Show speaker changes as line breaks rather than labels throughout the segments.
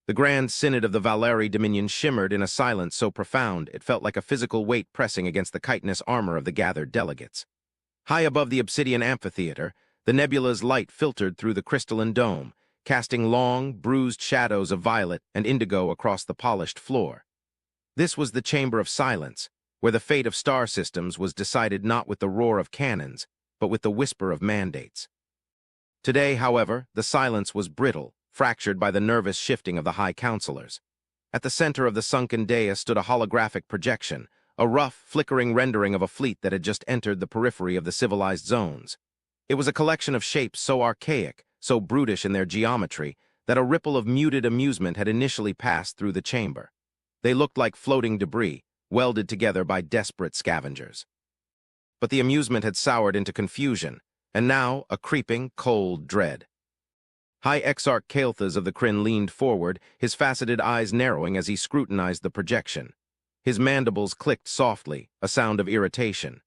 The grand synod of the Valeri Dominion shimmered in a silence so profound it felt like a physical weight pressing against the chitinous armor of the gathered delegates. High above the obsidian amphitheater, the nebula's light filtered through the crystalline dome, casting long, bruised shadows of violet and indigo across the polished floor. This was the Chamber of Silence, where the fate of star systems was decided not with the roar of cannons, but with the whisper of mandates. Today, however, the silence was brittle, fractured by the nervous shifting of the High Counselors. At the center of the sunken dais stood a holographic projection, a rough, flickering rendering of a fleet that had just entered the periphery of the civilized zones. It was a collection of shapes so archaic, so brutish in their geometry, that a ripple of muted amusement had initially passed through the chamber. They looked like floating debris, welded together by desperate scavengers. But the amusement had soured into confusion, and now a creeping, cold dread. High Exarch Kael'thas of the Kryn leaned forward, his faceted eyes narrowing as he scrutinized the projection. His mandibles clicked softly, a sound of irritation.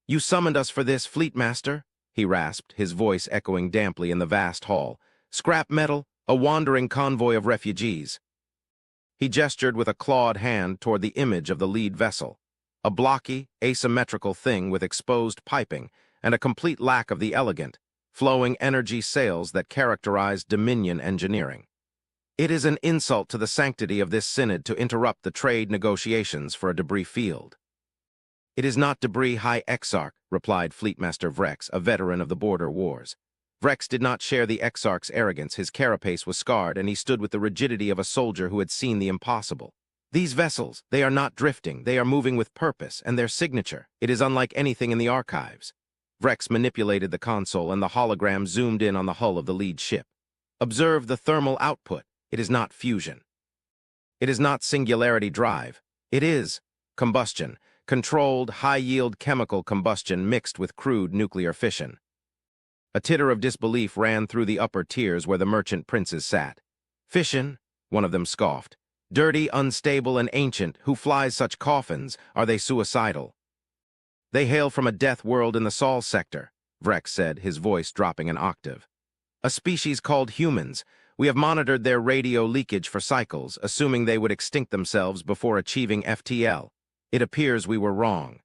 "You summoned us for this, Fleetmaster?" he rasped, his voice echoing damply in the vast hall. "Scrap metal, a wandering convoy of refugees." He gestured with a clawed hand toward the image of the lead vessel, a blocky, asymmetrical thing with exposed piping and a complete lack of the elegant, flowing energy sails that characterized Dominion engineering. "It is an insult to the sanctity of this synod to interrupt the trade negotiations for a debris field." "It is not debris, High Exarch," replied Fleetmaster Vrex, a veteran of the border wars. Vrex did not share the Exarch's arrogance. His carapace was scarred, and he stood with the rigidity of a soldier who had seen the impossible. "These vessels, they are not drifting, they are moving with purpose, and their signature, it is unlike anything in the archives." Vrex manipulated the console, and the hologram zoomed in on the hull of the lead ship. "Observe the thermal output. It is not fusion. It is not singularity drive. It is combustion, controlled, high-yield chemical combustion mixed with crude nuclear fission." A titter of disbelief ran through the upper tiers where the merchant princes sat. "Fission?" one of them scoffed. "Dirty, unstable, and ancient, who flies such coffins? Are they suicidal?" "They hail from a death world in the Sol sector," Vrex said, his voice dropping an octave. "A species called humans. We have monitored their radio leakage for cycles, assuming they would extinct themselves before achieving FTL. It appears we were wrong."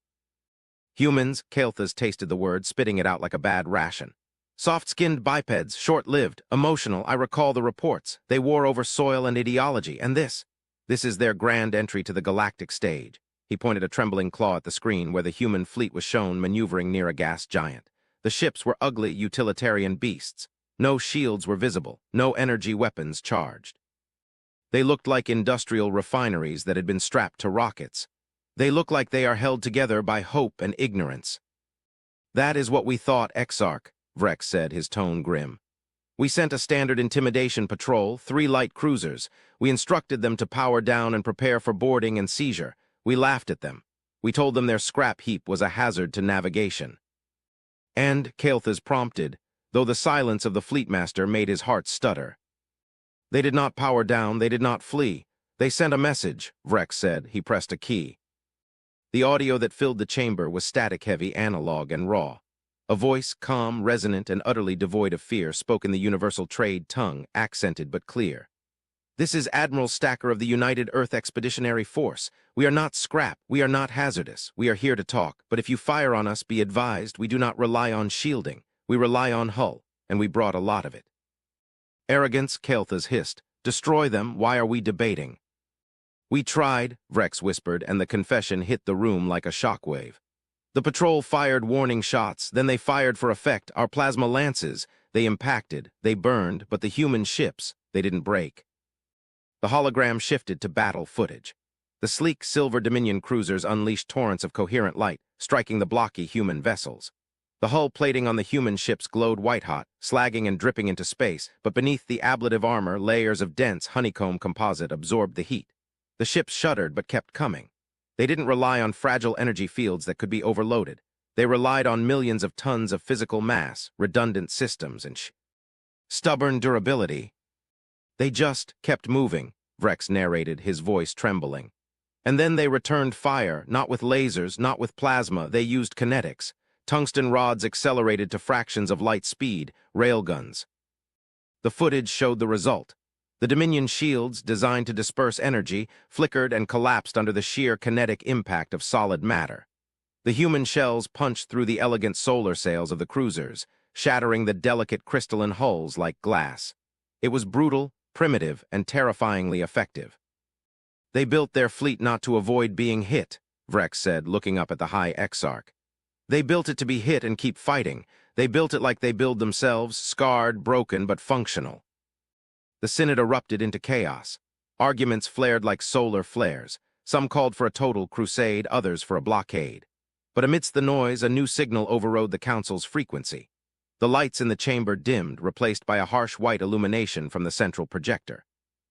"Humans," Kael'thas tasted the word, spitting it out like a bad ration. "Soft-skinned bipeds, short-lived, emotional, I recall the reports. They war over soil and ideology, and this is their grand entry to the galactic stage." He pointed a trembling claw at the screen where the human fleet was shown maneuvering near a gas giant. The ships were ugly utilitarian beasts. No shields were visible, no energy weapons charged. They looked like industrial refineries that had been strapped to rockets. They look like they are held together by hope and ignorance. "That is what we thought, Exarch," Vrex said, his tone grim. "We sent a standard intimidation patrol, 3 light cruisers. We instructed them to power down and prepare for boarding and seizure. We laughed at them. We told them their scrap heap was a hazard to navigation." "And," Kael'thas prompted, though the silence of the Fleetmaster made his heart stutter. "They did not power down, they did not flee. They sent a message," Vrex said. He pressed a key. The audio that filled the chamber was static-heavy, analog, and raw. A voice, calm, resonant, and utterly devoid of fear, spoke in the universal trade tongue, accented but clear. "This is Admiral Stacker of the United Earth Expeditionary Force. We are not scrap, we are not hazardous. We are here to talk, but if you fire on us, be advised, we do not rely on shielding. We rely on hull, and we brought a lot of it." "Arrogance," Kael'thas hissed. "Destroy them, why are we debating?" "We tried," Vrex whispered, and the confession hit the room like a shockwave. "The patrol fired warning shots, then they fired for effect, our plasma lances. They impacted, they burned, but the human ships, they didn't break." The hologram shifted to battle footage. The sleek silver Dominion cruisers unleashed torrents of coherent light, striking the blocky human vessels. The hull plating on the human ships glowed white-hot, slagging and dripping into space, but beneath the ablative armor, layers of dense honeycomb composite absorbed the heat. The ships shuddered but kept coming. They didn't rely on fragile energy fields that could be overloaded. They relied on millions of tons of physical mass, redundant systems, and stubborn durability. "They just kept moving," Vrex narrated, his voice trembling. "And then they returned fire, not with lasers, not with plasma, they used kinetics. Tungsten rods accelerated to fractions of light speed, railguns." The footage showed the result. The Dominion shields, designed to disperse energy, flickered and collapsed under the sheer kinetic impact of solid matter. The human shells punched through the elegant solar sails of the cruisers, shattering the delicate crystalline hulls like glass. It was brutal, primitive, and terrifyingly effective. "They built their fleet not to avoid being hit," Vrex said, looking up at the High Exarch. "They built it to be hit and keep fighting. They built it like they build themselves, scarred, broken, but functional." The Synod erupted into chaos. Arguments flared like solar flares. Some called for a total crusade, others for a blockade. But amidst the noise, a new signal overrode the Council's frequency. The lights in the chamber dimmed, replaced by a harsh white illumination from the central projector.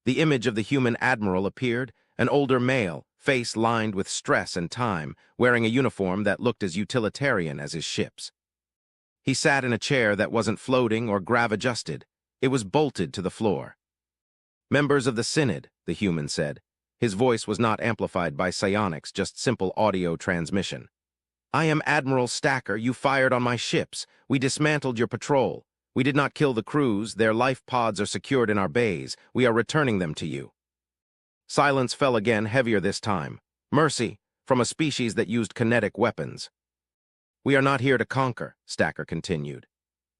The image of the human admiral appeared, an older male, face lined with stress and time, wearing a uniform that looked as utilitarian as his ship's. He sat in a chair that wasn't floating or grav-adjusted. It was bolted to the floor. "Members of the Synod," the human said. His voice was not amplified by psionics, just simple audio transmission. "I am Admiral Stacker. You fired on my ships. We dismantled your patrol. We did not kill the crews. Their life pods are secured in our bays. We are returning them to you." Silence fell again, heavier this time. Mercy, from a species that used kinetic weapons. "We are not here to conquer," Stacker continued.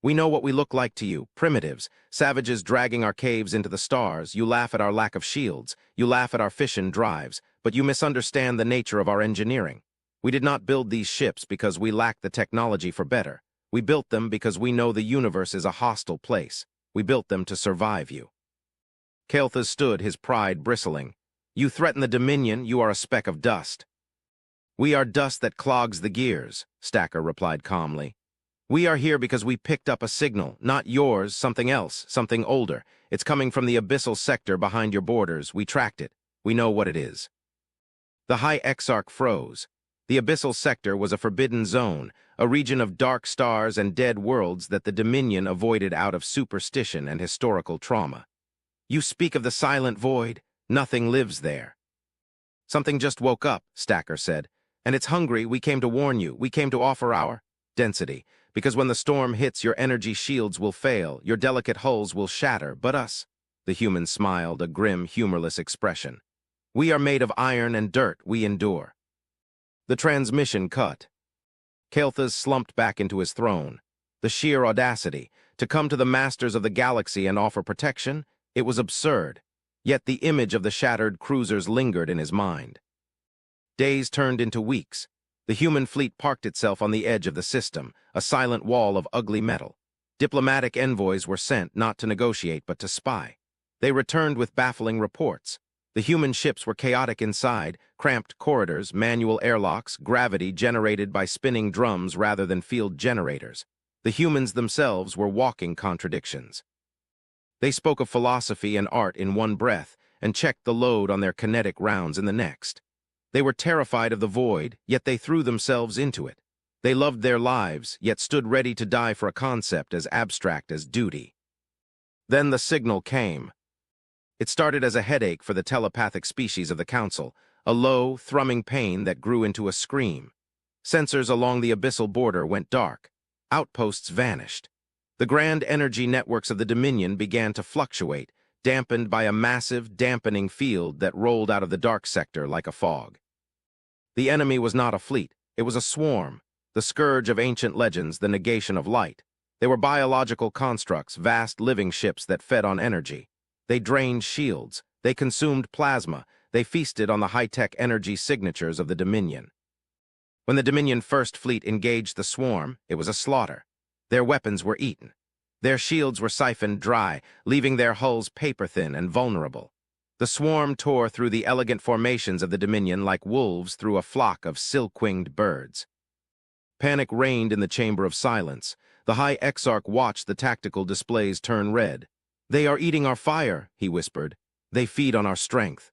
"We know what we look like to you, primitives, savages dragging our caves into the stars. You laugh at our lack of shields. You laugh at our fission drives, but you misunderstand the nature of our engineering. We did not build these ships because we lack the technology for better. We built them because we know the universe is a hostile place. We built them to survive you." Kael'thas stood, his pride bristling. "You threaten the Dominion, you are a speck of dust." "We are dust that clogs the gears," Stacker replied calmly. "We are here because we picked up a signal, not yours, something else, something older. It's coming from the abyssal sector behind your borders. We tracked it. We know what it is." The High Exarch froze. The abyssal sector was a forbidden zone, a region of dark stars and dead worlds that the Dominion avoided out of superstition and historical trauma. "You speak of the silent void. Nothing lives there." "Something just woke up," Stacker said. "And it's hungry. We came to warn you. We came to offer our density. Because when the storm hits, your energy shields will fail, your delicate hulls will shatter, but us." The human smiled, a grim, humorless expression. "We are made of iron and dirt. We endure." The transmission cut. Kael'thas slumped back into his throne. The sheer audacity, to come to the masters of the galaxy and offer protection, it was absurd. Yet the image of the shattered cruisers lingered in his mind. Days turned into weeks. The human fleet parked itself on the edge of the system, a silent wall of ugly metal. Diplomatic envoys were sent not to negotiate but to spy. They returned with baffling reports. The human ships were chaotic inside, cramped corridors, manual airlocks, gravity generated by spinning drums rather than field generators. The humans themselves were walking contradictions. They spoke of philosophy and art in one breath and checked the load on their kinetic rounds in the next. They were terrified of the void, yet they threw themselves into it. They loved their lives, yet stood ready to die for a concept as abstract as duty. Then the signal came. It started as a headache for the telepathic species of the Council, a low, thrumming pain that grew into a scream. Sensors along the abyssal border went dark. Outposts vanished. The grand energy networks of the Dominion began to fluctuate, dampened by a massive, dampening field that rolled out of the dark sector like a fog. The enemy was not a fleet. It was a swarm, the scourge of ancient legends, the negation of light. They were biological constructs, vast living ships that fed on energy. They drained shields. They consumed plasma. They feasted on the high-tech energy signatures of the Dominion. When the Dominion First Fleet engaged the swarm, it was a slaughter. Their weapons were eaten. Their shields were siphoned dry, leaving their hulls paper-thin and vulnerable. The swarm tore through the elegant formations of the Dominion like wolves through a flock of silk-winged birds. Panic reigned in the Chamber of Silence. The High Exarch watched the tactical displays turn red. "They are eating our fire," he whispered. "They feed on our strength."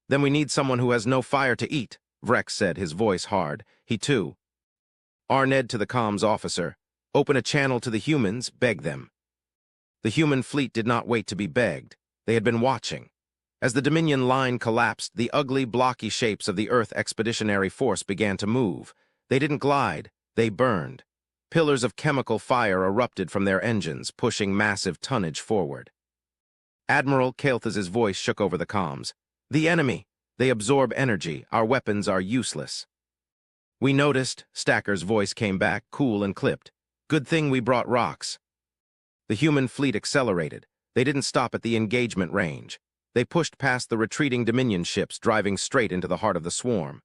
"Then we need someone who has no fire to eat," Vrex said, his voice hard. He too. Arned to the comms officer. "Open a channel to the humans, beg them." The human fleet did not wait to be begged. They had been watching. As the Dominion line collapsed, the ugly, blocky shapes of the Earth Expeditionary Force began to move. They didn't glide, they burned. Pillars of chemical fire erupted from their engines, pushing massive tonnage forward. Admiral Kael'thas's voice shook over the comms. The enemy. They absorb energy. Our weapons are useless. We noticed, Stacker's voice came back, cool and clipped. Good thing we brought rocks. The human fleet accelerated. They didn't stop at the engagement range. They pushed past the retreating Dominion ships, driving straight into the heart of the swarm.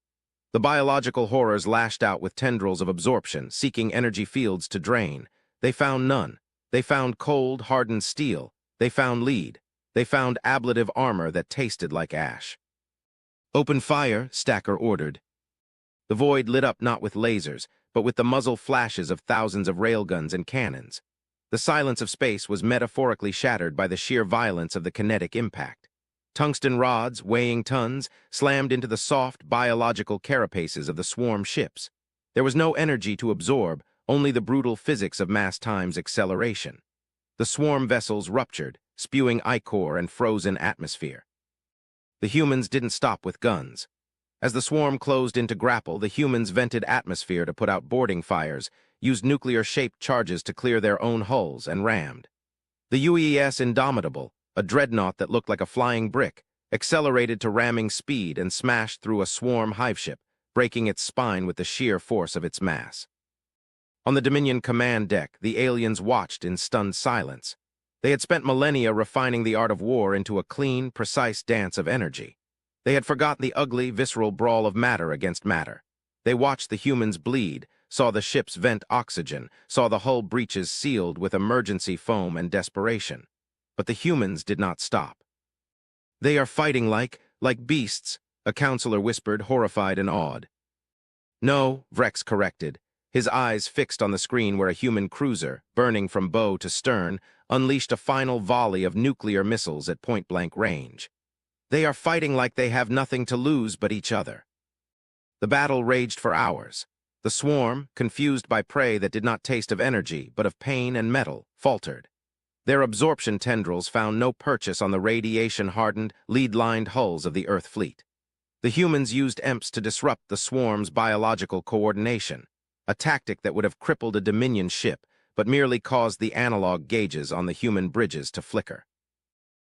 The biological horrors lashed out with tendrils of absorption, seeking energy fields to drain. They found none. They found cold, hardened steel. They found lead. They found ablative armor that tasted like ash. Open fire, Stacker ordered. The void lit up not with lasers, but with the muzzle flashes of thousands of railguns and cannons. The silence of space was metaphorically shattered by the sheer violence of the kinetic impact. Tungsten rods, weighing tons, slammed into the soft, biological carapaces of the swarm ships. There was no energy to absorb, only the brutal physics of mass times acceleration. The swarm vessels ruptured, spewing ichor and frozen atmosphere. The humans didn't stop with guns. As the swarm closed into grapple, the humans vented atmosphere to put out boarding fires, used nuclear-shaped charges to clear their own hulls, and rammed. The UES Indomitable, a dreadnought that looked like a flying brick, accelerated to ramming speed and smashed through a swarm hiveship, breaking its spine with the sheer force of its mass. On the Dominion command deck, the aliens watched in stunned silence. They had spent millennia refining the art of war into a clean, precise dance of energy. They had forgotten the ugly, visceral brawl of matter against matter. They watched the humans bleed, saw the ships vent oxygen, saw the hull breaches sealed with emergency foam and desperation. But the humans did not stop. They are fighting like beasts, a counselor whispered, horrified and awed. No, Vrex corrected, his eyes fixed on the screen where a human cruiser, burning from bow to stern, unleashed a final volley of nuclear missiles at point-blank range. They are fighting like they have nothing to lose but each other. The battle raged for hours. The swarm, confused by prey that did not taste of energy but of pain and metal, faltered. Their absorption tendrils found no purchase on the radiation-hardened, lead-lined hulls of the Earth fleet. The humans used EMPs to disrupt the swarm's biological coordination, a tactic that would have crippled a Dominion ship but merely caused the analog gauges on the human bridges to flicker.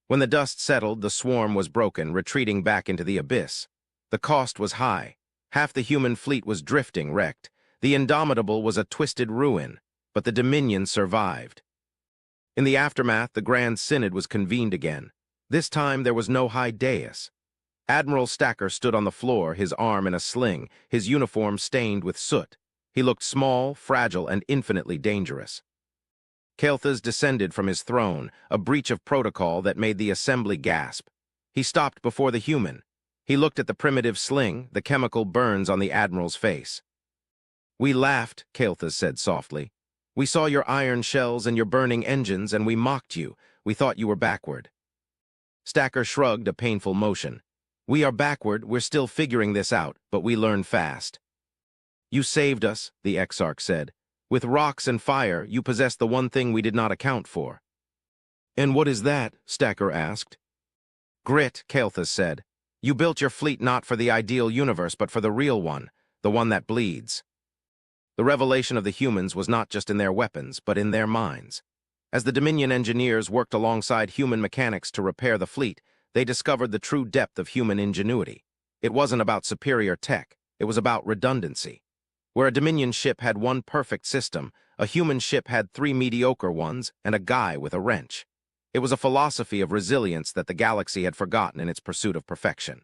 When the dust settled, the swarm was broken, retreating back into the abyss. The cost was high. Half the human fleet was drifting, wrecked. The Indomitable was a twisted ruin, but the Dominion survived. In the aftermath, the Grand Synod was convened again. This time, there was no high dais. Admiral Stacker stood on the floor, his arm in a sling, his uniform stained with soot. He looked small, fragile, and infinitely dangerous. Kael'thas descended from his throne, a breach of protocol that made the assembly gasp. He stopped before the human. He looked at the primitive sling, the chemical burns on the Admiral's face. We laughed, Kael'thas said softly. We saw your iron shells and your burning engines, and we mocked you. We thought you were backward. Stacker shrugged, a painful motion. We are backward, we're still figuring this out, but we learn fast. You saved us, the Exarch said. With rocks and fire, you possess the one thing we did not account for. And what is that? Stacker asked. Grit, Kael'thas said. You built your fleet not for the ideal universe, but for the real one, the one that bleeds. The revelation of the humans was not just in their weapons, but in their minds. As the Dominion engineers worked alongside human mechanics to repair the fleet, they discovered the true depth of human ingenuity. It wasn't about superior tech, it was about redundancy. Where a Dominion ship had one perfect system, a human ship had 3 mediocre ones and a guy with a wrench. It was a philosophy of resilience that the galaxy had forgotten in its pursuit of perfection.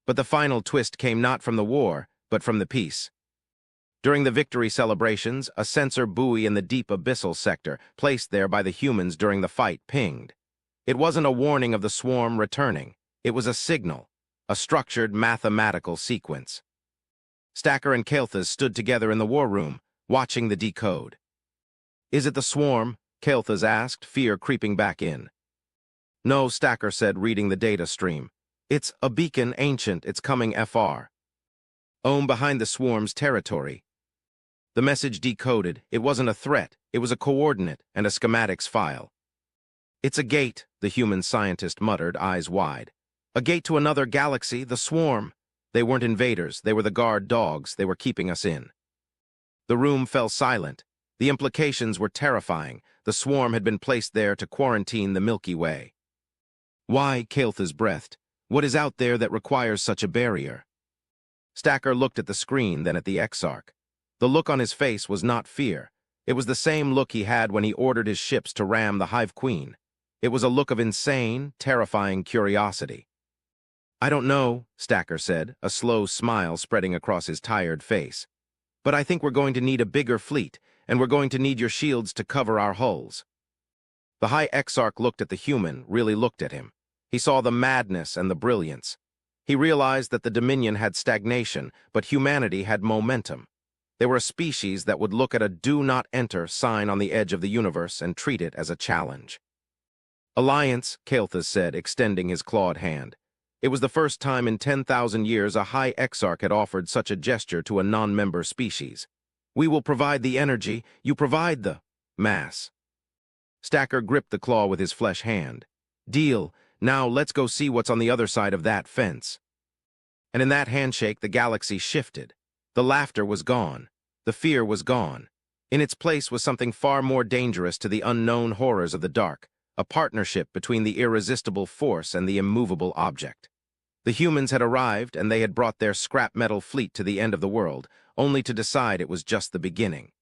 But the final twist came not from the war, but from the peace. During the victory celebrations, a sensor buoy in the deep abyssal sector, placed there by the humans during the fight, pinged. It wasn't a warning of the swarm returning. It was a signal, a structured mathematical sequence. Stacker and Kael'thas stood together in the war room, watching the decode. Is it the swarm? Kael'thas asked, fear creeping back in. No, Stacker said, reading the data stream. It's a beacon, ancient, it's coming FR. Behind the swarm's territory. The message decoded. It wasn't a threat, it was a coordinate and a schematics file. It's a gate, the human scientist muttered, eyes wide. A gate to another galaxy, the swarm. They weren't invaders, they were the guard dogs, they were keeping us in. The room fell silent. The implications were terrifying. The swarm had been placed there to quarantine the Milky Way. Why, Kael'thas breathed, what is out there that requires such a barrier? Stacker looked at the screen, then at the Exarch. The look on his face was not fear. It was the same look he had when he ordered his ships to ram the Hive Queen. It was a look of insane, terrifying curiosity. I don't know, Stacker said, a slow smile spreading across his tired face. But I think we're going to need a bigger fleet, and we're going to need your shields to cover our hulls. The High Exarch looked at the human, really looked at him. He saw the madness and the brilliance. He realized that the Dominion had stagnation, but humanity had momentum. They were a species that would look at a "Do Not Enter" sign on the edge of the universe and treat it as a challenge. Alliance, Kael'thas said, extending his clawed hand. It was the first time in 10,000 years a High Exarch had offered such a gesture to a non-member species. We will provide the energy, you provide the mass. Stacker gripped the claw with his flesh hand. Deal. Now let's go see what's on the other side of that fence. And in that handshake, the galaxy shifted. The laughter was gone. The fear was gone. In its place was something far more dangerous to the unknown horrors of the dark, a partnership between the irresistible force and the immovable object. The humans had arrived, and they had brought their scrap metal fleet to the end of the world, only to decide it was just the beginning.